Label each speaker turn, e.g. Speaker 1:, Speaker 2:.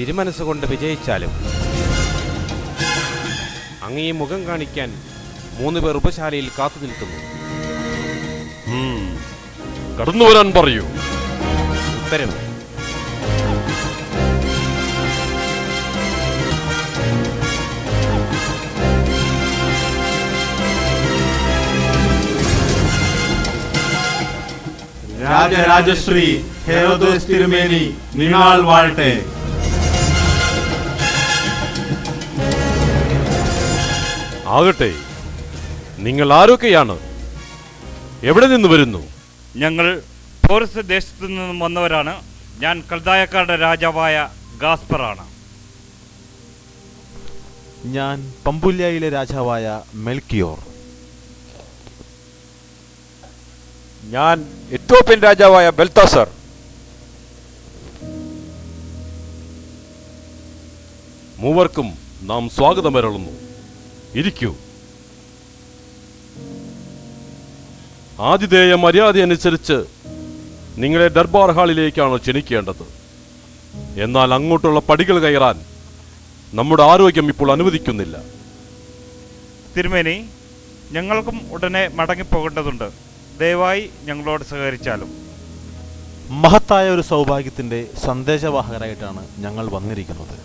Speaker 1: തിരുമനസ്സുകൊണ്ട് വിജയിച്ചാലും അങ്ങേ മുഖം കാണിക്കാൻ 3 പേർ ഉപശാലയിൽ കാത്തു നിൽക്കുന്നു.
Speaker 2: കടന്നു വരാൻ പറയൂ.
Speaker 1: ഉത്തരവ്.
Speaker 3: രാജരാജശ്രീ ഹെരോദോസ് തിരുമേനി നീണാൾ വാഴട്ടെ.
Speaker 2: ആകട്ടെ, നിങ്ങൾ ആരൊക്കെയാണ്? എവിടെ നിന്ന് വരുന്നു?
Speaker 4: ഞങ്ങൾ പോരസ് ദേശത്തു നിന്നും വന്നവരാണ്. ഞാൻ കൽദായക്കാരുടെ രാജാവായ ഗാസ്പറാണ്.
Speaker 5: ഞാൻ പമ്പുല്യായിലെ രാജാവായ മെൽക്കിയോർ.
Speaker 6: ഞാൻ എത്യോപ്യൻ രാജാവായ ബെൽത്താസർ.
Speaker 2: മൂവർക്കും നാം സ്വാഗതമരുളുന്നു. ഇരിക്കൂ. ആതിഥേയ മര്യാദ അനുസരിച്ച് നിങ്ങളെ ദർബാർ ഹാളിലേക്കാണ് ക്ഷണിക്കേണ്ടത്. എന്നാൽ അങ്ങോട്ടുള്ള പടികൾ കയറാൻ നമ്മുടെ ആരോഗ്യം ഇപ്പോൾ അനുവദിക്കുന്നില്ല.
Speaker 4: തിരുമേനി, ഞങ്ങൾക്കും ഉടനെ മടങ്ങിപ്പോകേണ്ടതുണ്ട്. ദയവായി ഞങ്ങളോട് സഹകരിച്ചാലും.
Speaker 5: മഹത്തായ ഒരു സൗഭാഗ്യത്തിന്റെ സന്ദേശവാഹകരായിട്ടാണ് ഞങ്ങൾ വന്നിരിക്കുന്നത്.